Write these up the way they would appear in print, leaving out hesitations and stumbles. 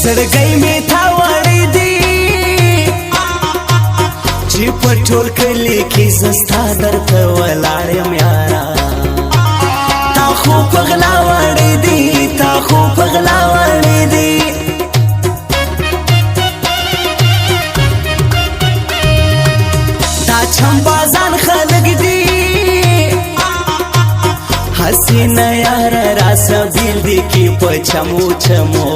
زړګی می تا وړی دی چې په ټول کلي کې زستا درته ولاړ یم یاره تا خو په غلا وړی دی تا خو په غلا وړی دی دا چمبازان خلک دی حسینه یاره راسه بیل دی کې په چمو چمو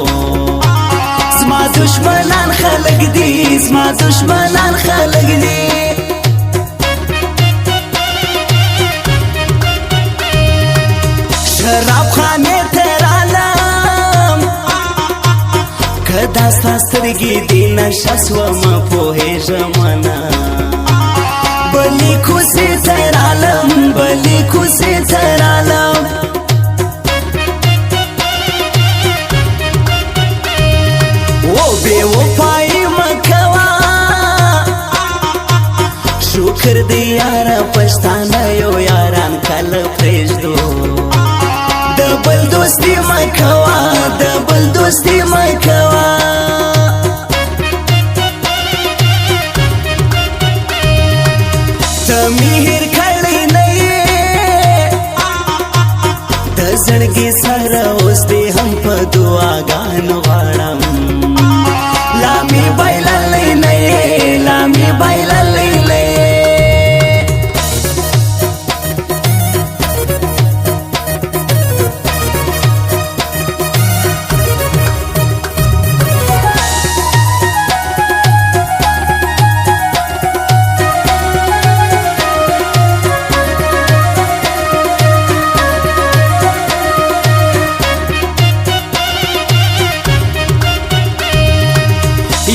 زما دشمنان خلق دی زما دشمنان خلق دی شراب خانه ترالم که داستا سترگی دی نشست و ما پوهیجم انا بلی کوسی ترالم بلی کوسی ترالم بے وفائی مکوا شکر دی یارا پشتانا یو یاران کل پریجدو دبل دوستی مکوا دبل دوستی مکوا تمیهر کلی نئی دزنگی سر اوس دی هم پا دعاگانو غارم لامی بایلا لی لی لامی بایلا لی لی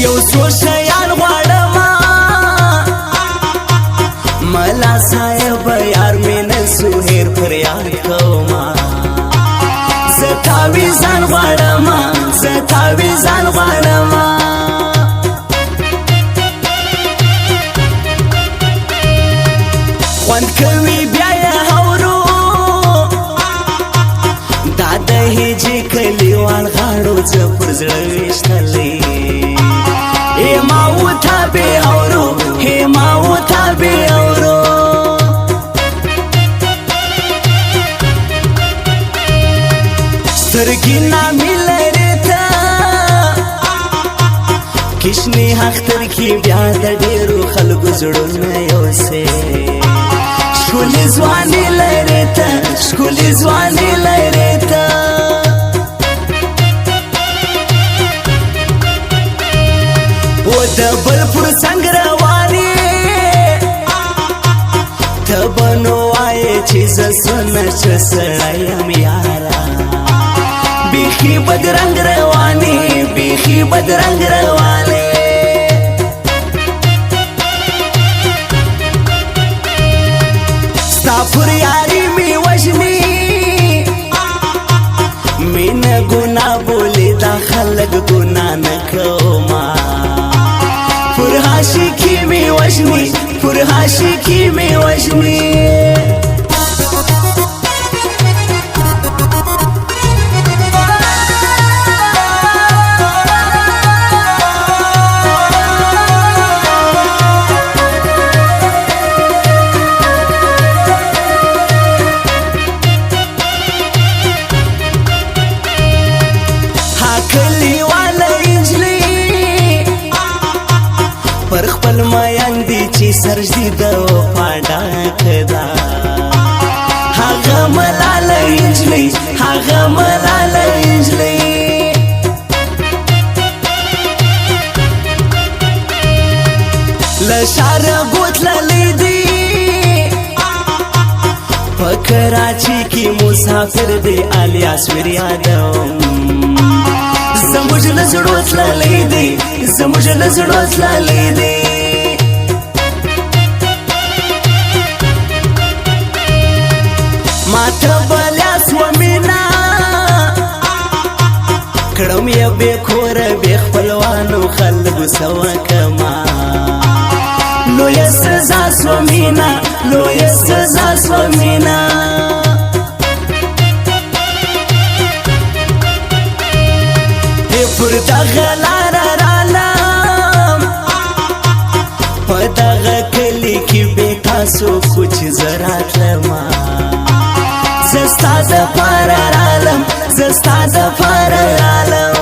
یو څو شیان غواړم ملا صاحب یار مې نن سهیر پر یاد کوما زه تعویذان غواړم زه تعویذان غواړم خوند کوي بیا یې هورو دا د هجې کلیوال غاړو زه پر زړه ویشتلی هیما وتا بے اورو هیما وتا بے اورو سترګې نامې لرې ته کشنې اختر کې بیا د ډېرو خلکو زړونه یوسې ښکلې ځواني لرې ته ښکلې ځواني لرې ته د بل پر څنګ روانې ته به نو وایې چې زه سونه چې سړی یم یاره بیخي بدرنګ روانې بیخي بدرنګ روانې ستا پر یاري مې وژني مینه ګناه بولې دا خلک ګناه نه کوما پر عاشقی می وژنی پر عاشقی می وژنی پر خپل میان دی چې سرجدي د وفا ډاک دا هغه ملاله انجلۍ هغه ملاله انجلۍ له ښاره بوتللی دی په کراچي کې مسافر دی الیاس ور یادوم زموږ له زړو تللی دی زموږ له زړو تللی دی ماته بلیا سومینا کړم یې بې کوره بې خپلوانو خلکو سوه کما لویه سزا سومینا لویه سزا سومینا پر دغه لاره رالم په دغه کلي کې بې تاسو خو چې زه راتلمه زه ستا دپاره رالم زه ستا دپاره رالم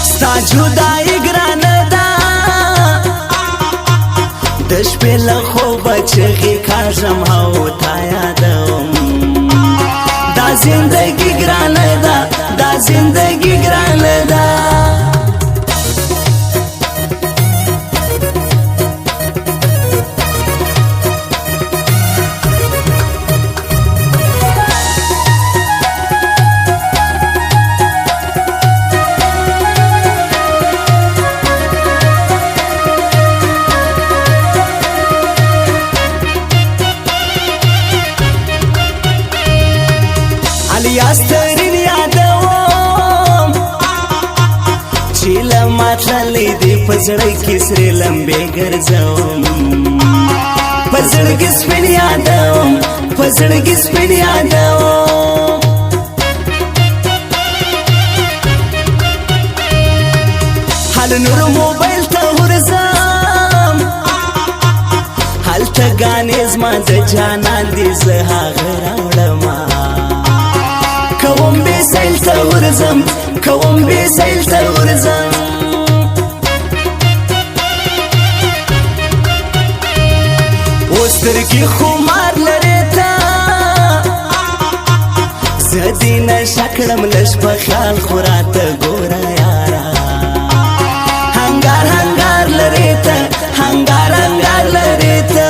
ستا جدایي ګرانه ده د شپې له خوبه چغې کاږم او تا یادوم دا زندگی ګرانه ده دا زندگی ګرانه ده یاسترین یادوم چې له ما تللی دی په زړه کې سرې لمبې ګرځوم په زړه کې سپین یادوم په زړه کې سپین یادوم حال نور موبایل ته ورځم هلته ګانې زما د جانان دي زه هغه راوړمه کوم بې سیل ته ورځم کوم بې سیل ته ورځم اوس سترګې خمار لرې ته زه دې نشه کړم لږ په خیال خو راته ګوره یاره هنګار هنګار لرې ته هنګار هنګار لرې ته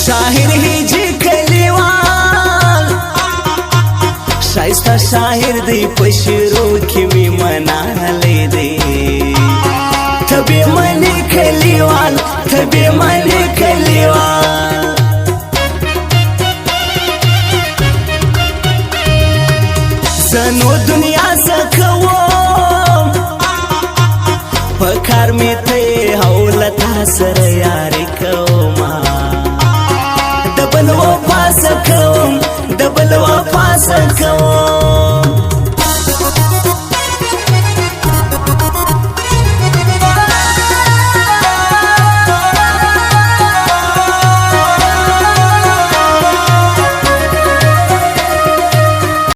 شاهر هیجی کلیوال شایسته شاهر دی په شیرو کې می منالی دی تبې منی کلیوال تبې منی کلیوال زه نو دنیا څه کوم په کار مې ته یې او له تا سره یاري کومه د بل وفا څه کوم د بل وفا څه کوم